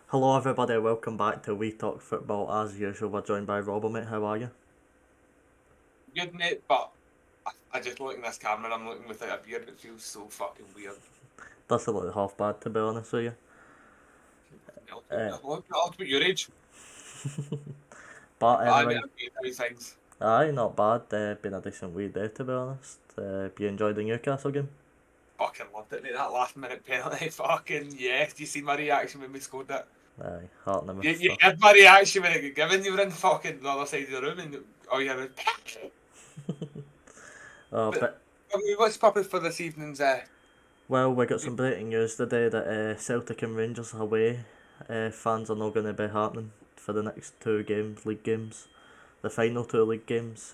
Hello everybody, welcome back to We Talk Football. As usual, we're joined by Robbo, mate. How are you? Good, mate, but I just look in this camera and I'm looking without a beard. It feels so fucking weird. Doesn't look half bad, to be honest with you. Uh, I'll put your age. but But I mean, anyway, I'm doing these things. aye, not bad. Been a decent wee day, to be honest. You enjoyed the Newcastle game? Fucking loved it, mate. That last minute penalty, fucking yes. Do you see my reaction when we scored that? Aye, heartening with You stuff. heard my reaction when it got given. You were in fucking the other side of the room and all you heard was. But But I mean, what's purpose for this evening's? well, we got some breaking news today that Celtic and Rangers away fans are not going to be happening for the next two games, league games, the final two league games.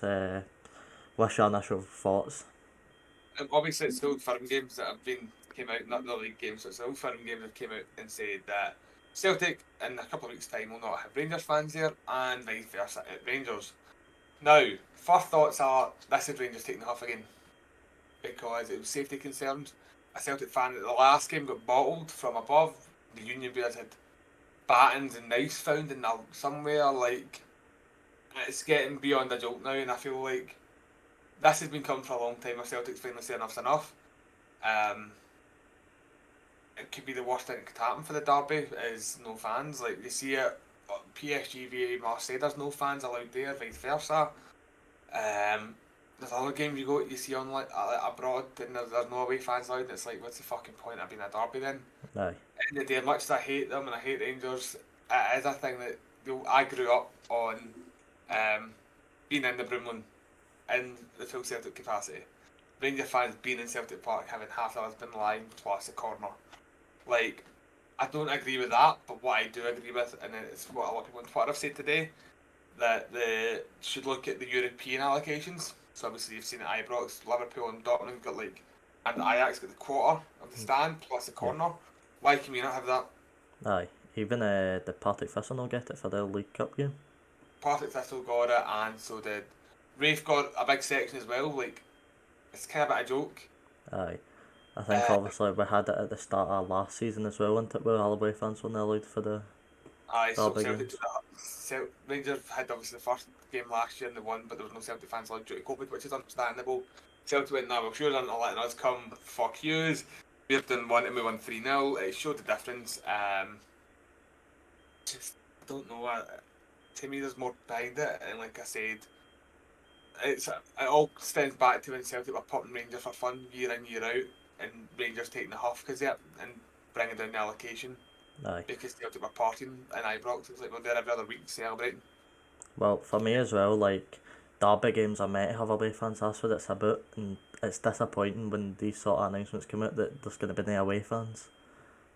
What's your initial thoughts? Obviously, it's the old firm games that have been came out, not the league games. So it's the old firm games that came out and said that Celtic in a couple of weeks' time will not have Rangers fans there, and vice versa at Rangers. Now, first thoughts are this is Rangers taking the huff again because it was safety concerns. A Celtic fan at the last game got bottled from above. The Union Bears had battens and knives found in there somewhere. Like it's getting beyond a joke now, and I feel like this has been coming for a long time. If Celtic's finally saying enough's enough. Um, it could be the worst thing that could happen for the derby is no fans. Like you see it, PSG v Marseille. There's no fans allowed there. Vice versa. There's other games you see on like abroad and there's no away fans allowed. And it's like, what's the fucking point of being a derby then? Aye, In the day, much as I hate them and I hate Rangers, it is a thing that I grew up on being in the Broomloan in the full Celtic capacity. Ranger fans being in Celtic Park having half the husband line plus a corner. Like, I don't agree with that, but what I do agree with, and it's what a lot of people on Twitter have said today, that they should look at the European allocations. So obviously you've seen at Ibrox, Liverpool and Dortmund got like, and Ajax got the quarter of the stand plus the yeah, corner. Why can we not have that? aye. Even the Partick Thistle will get it for their League Cup game. Partick Thistle got it, and so did Rafe got a big section as well. Like, it's kind of a bit of a joke. Aye. I think Uh, obviously we had it at the start of last season as well, wasn't it, where all away fans weren't allowed for the So derby Celtic games. took that. Rangers had obviously the first game last year and they won, but there was no Celtic fans allowed due to COVID, which is understandable. Celtic went, "No, well, sure, they're not letting us come. Fuck yous." We've done one and we won 3-0. It showed the difference. Just I don't know. To me, there's more behind it, and like I said, it all stems back to when Celtic were putting Rangers for fun year in year out, and Rangers taking the huff because it and bringing down the allocation Aye. because Celtic were partying in Ibrox. It was like we're there every other week celebrating. Well, for me as well, like derby games are meant to have away fans. That's what it's about, and it's disappointing when these sort of announcements come out that there's going to be no away fans.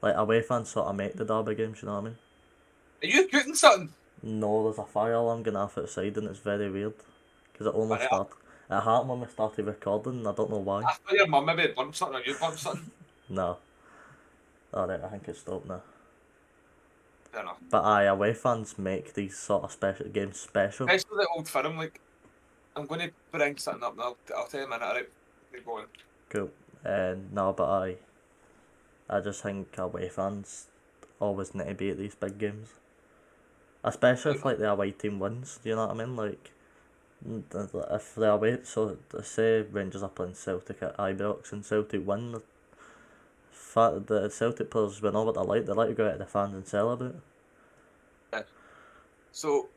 Like away fans sort of make the derby games. You know what I mean? Are you cooking something? No, there's a fire alarm going off outside, and it's very weird because it only Alright, started. It happened when we started recording, and I don't know why. I thought your mum maybe had burnt something or you burnt something. No, alright, I think it's stopped now. I don't know. But aye, away fans make these sort of special games special. Especially the old firm, like, I'm going to bring something up now. I'll tell you in a minute, alright? Keep going. Cool. And no, but I just think away fans always need to be at these big games. Especially if like the away team wins, do you know what I mean? Like if the away, so say Rangers are playing Celtic at Ibrox and Celtic win, the Celtic players we know what they like to go out to the fans and celebrate. Yeah. So,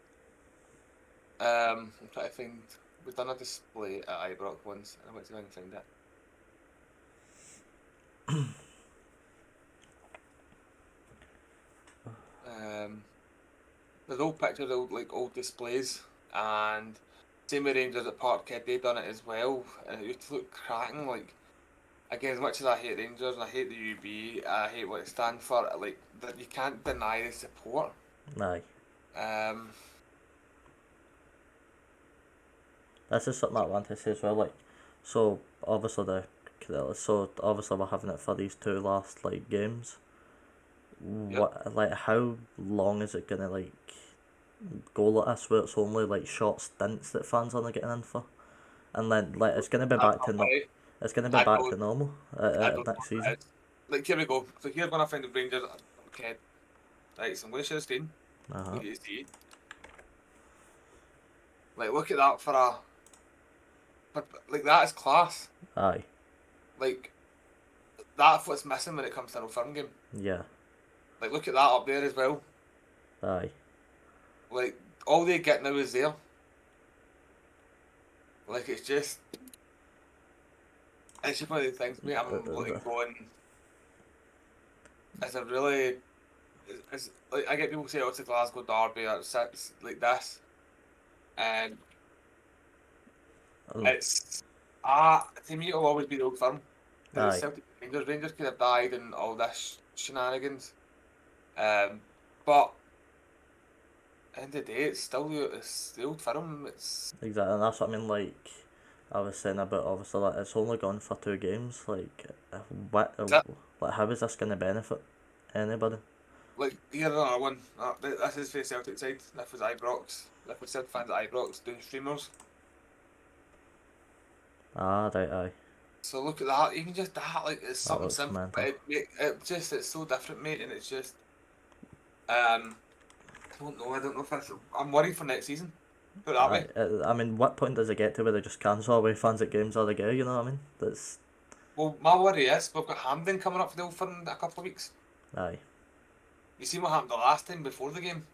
I'm trying to find. We've done a display at Ibrox once, and I went to try and find it. There's old pictures, old displays, and same with Rangers at Parkhead, they done it as well, and it used to look cracking. Like again, as much as I hate Rangers and I hate the UB, I hate what it stands for. Like that, you can't deny the support. Aye. Um, This is something I want to say as well, like so obviously we're having it for these two last like games. yeah, What like how long is it gonna like go like this where it's only like short stints that fans are getting in for? And then like it's gonna be that's back to not no right. it's gonna be I back to don't, normal I don't know next what season. it is. Like here we go. So here's when I find the Rangers at Parkhead. Right, so I'm going to share the screen. Uh-huh. Look at you see. Like, look at that like, that is class. Aye. Like, that's what's missing when it comes to an old firm game. Yeah. Like, look at that up there as well. Aye. Like, all they get now is there. Like, it's just one of the things, mate. I'm like going. Is it really? Is like I get people say, "Oh, it's a Glasgow Derby," or it's like this, and it's to me it'll always be the Old Firm. Because Aye. Celtic Rangers could have died and all this shenanigans, but at the end of the day, it's still it's the Old Firm. It's Exactly, and that's what I mean, like, I was saying about, obviously, like, it's only gone for 2 games, like, that. like, how is this going to benefit anybody? Like, here's another one. This is for the Celtic side. This was Ibrox. This was Celtic fans at Ibrox doing streamers. Ah, right, aye. So look at that. Even just that, like, it's That something looks simple, mental. but it's so different, mate. And it's just, I don't know if I'm worried for next season. Put it that way. I mean, what point does it get to where they just cancel away fans at games altogether, you know what I mean? That's, Well, my worry is we've got Hampden coming up for the Old Firm in a couple of weeks. aye. You see what happened the last time before the game?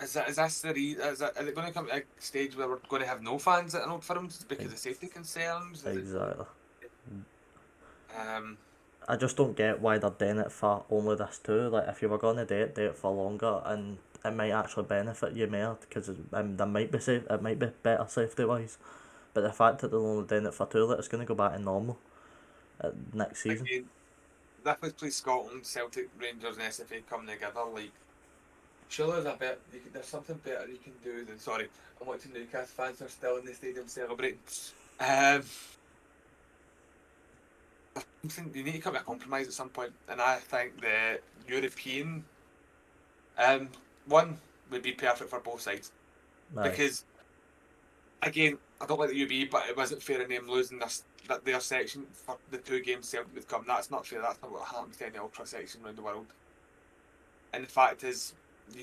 Is it going to come to a stage where we're going to have no fans at an Old Firm because of safety concerns? Exactly. Um, I just don't get why they're doing it for only this too. Like, if you were going to do it for longer, and it might actually benefit you more, because there might be it might be better safety wise. But the fact that they're only doing it for 2, like, it's going to go back to normal next season. Again, that was play Scotland, Celtic, Rangers, and SFA coming together. Like, surely there's something better you can do than. Sorry, I'm watching Newcastle fans are still in the stadium celebrating. You need to come to a compromise at some point, and I think the European one would be perfect for both sides. Aye. Because, again, I don't like the UB, but it wasn't fair in them losing their section for the 2 games Celtic would come. That's not fair. That's not what happens to any ultra section around the world. And the fact is,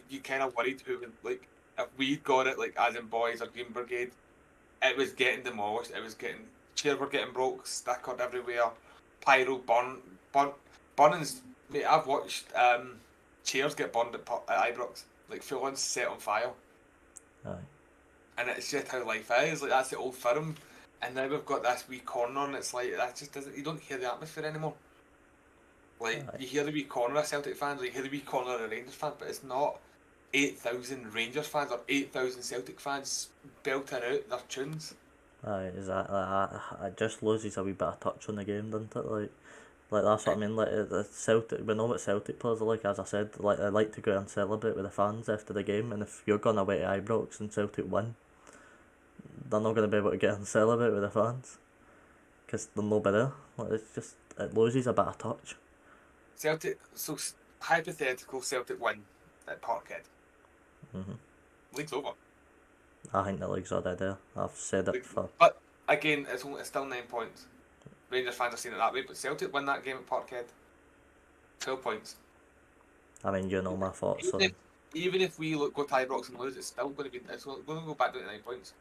you kind of worried who would, like, if we got it, like, as in boys or Green Brigade, it was getting demolished. It was getting chairs were getting broke, stickered everywhere, pyro burnings. Mate, I've watched chairs get burned at Ibrox, like full on set on fire. Aye. And it's just how life is. Like, that's the Old Firm, and now we've got this wee corner, and it's like that just doesn't. You don't hear the atmosphere anymore. Like, Aye. you hear the wee corner of Celtic fans, or you hear the wee corner of Rangers fans, but it's not 8,000 Rangers fans or 8,000 Celtic fans belting out their tunes. Aye, exactly. It just loses a wee bit of touch on the game, doesn't it? Like that's what I mean. Like, the Celtic, we know what Celtic players are like. As I said, like, they like to go and celebrate with the fans after the game. And if you're going away to Ibrox and Celtic win, they're not going to be able to get and celebrate with the fans, because they're not there. Like, it loses a bit of touch. Celtic, so hypothetical Celtic win at Parkhead. League's over. I think the league's already there. I've said it for. But again, it's still 9 points. Rangers fans are seeing it that way, but Celtic win that game at Parkhead, 12 points. I mean, you know my thoughts on. Even if we go to Ibrox and lose, it's still going to go back down to 9 points.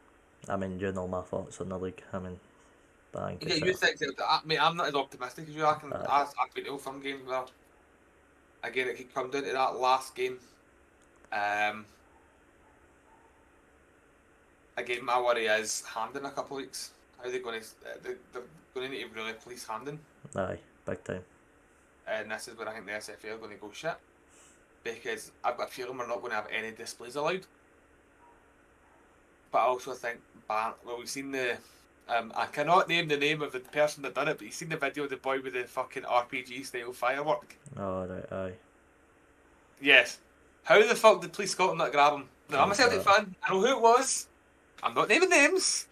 I mean, you know my thoughts on the league. I mean, I think Yeah, you think Celtic? Mate, I'm not as optimistic as you. I've been to some games where, again, it could come down to that last game. Again, my worry is Hampden in a couple of weeks. How are they going to? They're going to need to really police Hampden. Aye, big time. And this is where I think the SFA are going to go shit, because I've got a feeling we're not going to have any displays allowed. But I also think, we've seen the. I cannot name the name of the person that done it, but you've seen the video of the boy with the fucking RPG style firework. Oh, right, aye. Yes. How the fuck did Police Scotland not grab him? No, I'm a Celtic fan. I know who it was. I'm not naming names.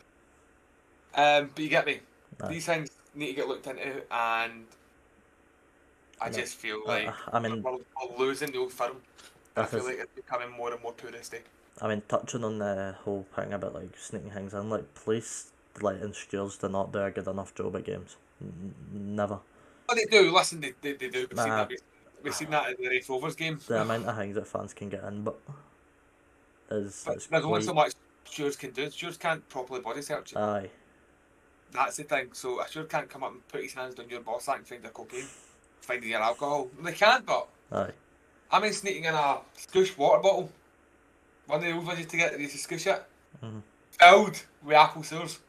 But you get me. Aye. These things need to get looked into, and I just feel like we're losing the Old Firm. I feel like it's becoming more and more touristy. I mean, touching on the whole thing about, like, sneaking things in, like, police, like, and stewards do not do a good enough job at games. Never. Oh, they do. Listen, they do. We've we've seen that in the Raith Rovers game. The amount of things that fans can get in, but is But it's there's only quite. so much stewards can do. Stewards can't properly body search it. Aye. That's the thing. So a steward can't come up and put his hands down your ball sack and find your cocaine, finding your alcohol. They can't, but Aye. I mean sneaking in a Scoosh water bottle. One of the old ones used to get, they used to Scoosh it. Mhm. Filled with apple sours.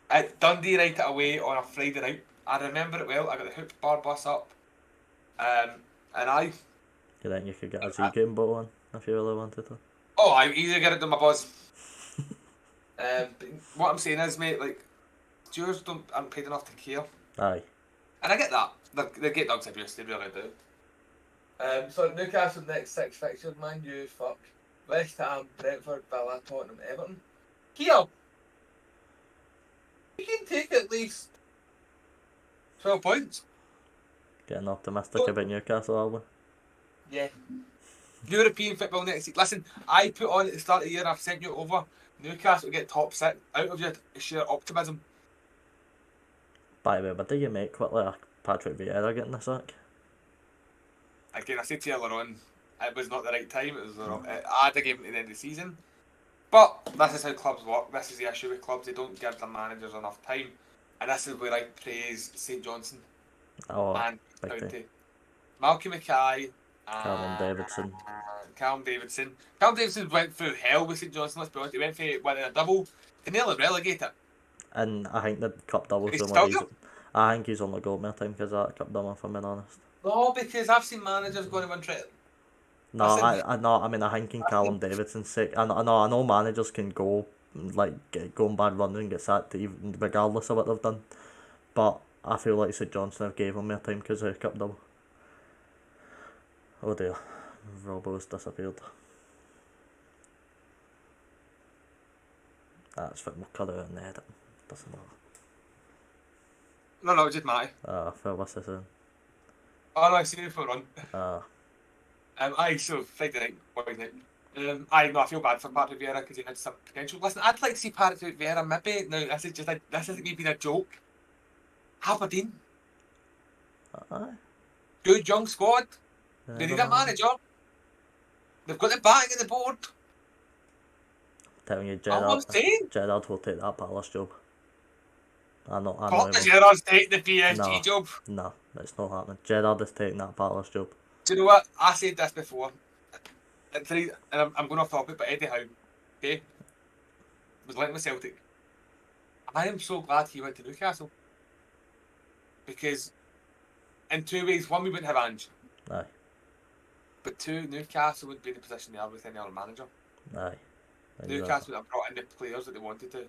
At Dundee right away on a Friday night. I remember it well. I got the hoop bar bus up. And I... You think you could get a Z game bottle in if you really wanted to? Oh, I easily get it done my buzz. But what I'm saying is, mate, like, stewards aren't paid enough to care. Aye. And I get that. They get dogs abuse, they really do. So Newcastle next 6 fixtures, Man U, fuck. West Ham, Brentford, Villa, Tottenham, Everton. Here, you can take at least 12 points. Getting optimistic about Newcastle, are we? Yeah. European football next week. Listen, I put on at the start of the year, I've sent you over. Newcastle will get top 6 out of your sheer optimism. By the way, what do you make with like Patrick Vieira getting the sack? Again, I said to you earlier on, it was not the right time. It was the wrong. I'd have given it at the end of the season. But this is how clubs work. This is the issue with clubs. They don't give their managers enough time. And this is where I praise St Johnson Oh, and big County. time. Malcolm Mackay. Callum Davidson. Callum Davidson. Callum Davidson went through hell with St Johnson, let's be honest. He went for winning a double to nearly relegate it. And I think the cup double's He's the still one good. I think he's only got more time because of that cup double, if I'm being honest. No, because I've seen managers going to win No, Listen, I mean, I think in Callum Davidson's sake, I know managers can go, like, go on bad runs and get sacked even regardless of what they've done. But I feel like St Johnson have gave him more time because of the cup double. Oh dear, Robbo's disappeared. That's what we'll cut out in the edit. Doesn't matter. No, just Matty. Phil, what's this in? Oh no, I see you for a run. So Friday night, boys night. I feel bad for Patrick Vieira because he had some potential. Listen, I'd like to see Patrick Vieira maybe. Now this isn't me being a joke. Aberdeen, Aye. good young squad. They need a manager. They've got the backing of the board. Telling you, All I'm saying. Gerrard will take that Palace job. I know. Gerrard's taking the PSG job. No, it's not happening. Gerrard is taking that Palace job. Do you know what? I said this before. And I'm going off topic, but Eddie Howe, okay, was linked with Celtic. I am so glad he went to Newcastle. Because in 2 ways, one, we wouldn't have Ange. Aye. But 2, Newcastle wouldn't be in the position they are with any other manager. Aye. Newcastle would have brought in the players that they wanted to.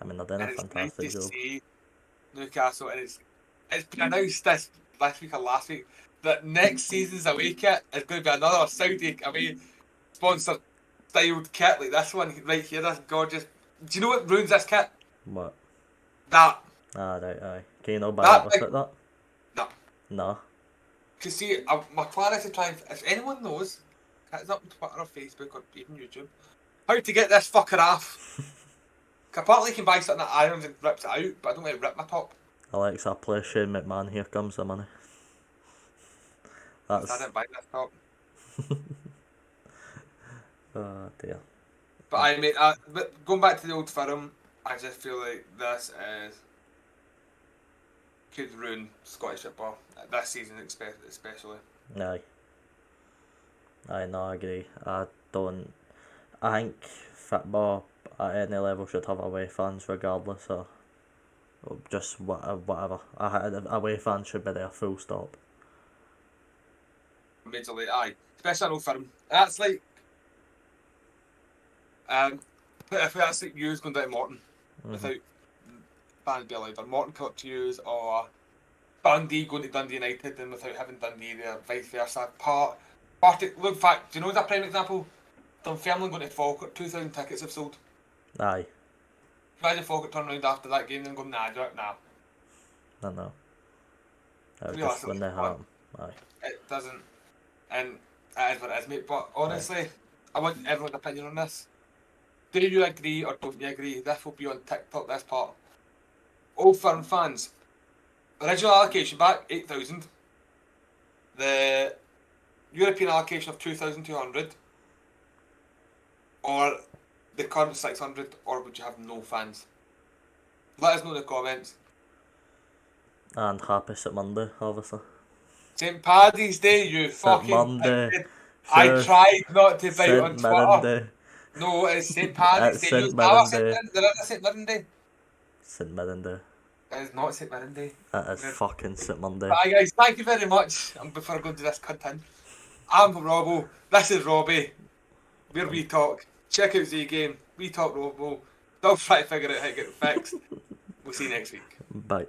I mean, they're doing a fantastic job. job. See Newcastle, and it's been announced this last week or last week that next season's away kit is going to be another Saudi away sponsored styled kit like this one right here. That's gorgeous. Do you know what ruins this kit? What? That. Right, aye. Can you not buy that with that? No. No. Because see, my plan is to try and, if anyone knows, hit us up on Twitter or Facebook or even YouTube, how to get this fucker off. Apparently you can buy something that irons and rips it out, but I don't want to rip my top. Alexa, play Shane McMahon, Here Comes the Money. I didn't buy this top. Oh dear. But but going back to the old firm, I just feel like this could ruin Scottish football this season, especially. Aye. No, I agree. I think football at any level should have away fans regardless of just whatever. Away fans should be there, full stop. Majorly, aye. Especially an old firm. That's like if that's like yous going down to Morton without fans being allowed, or Morton come up to yous, or Dundee going to Dundee United and without having Dundee there, vice versa. Look, fact, do you know that prime example? Dunfermline going to Falkirk, 2,000 tickets have sold. Aye. Imagine Falkirk turn around after that game and go, nah. I know. Just when they happen. Aye. It doesn't, and it is what it is, mate. But honestly, I want everyone's opinion on this. Do you agree or don't you agree? This will be on TikTok, this part. Old Firm fans, original allocation back, 8,000. the European allocation of 2,200, or the current 600, or would you have no fans? Let us know in the comments. And happy St Monday, obviously. St. Paddy's Day, you St fucking Monday. dickhead. I Sure. tried not to bite on St Twitter. Day. No, it's St. Paddy's It's Day. St You Mirren have Day. there is a St. Mirren Day. St Mirren Day. It is not St. Mirren Day. It is fucking St Monday. Bye guys, thank you very much. And before I go into this content, I'm Robbo. This is Robbie. Where we talk. Check out Z Game. We talk Robbo. Don't try to figure out how to get it fixed. We'll see you next week. Bye.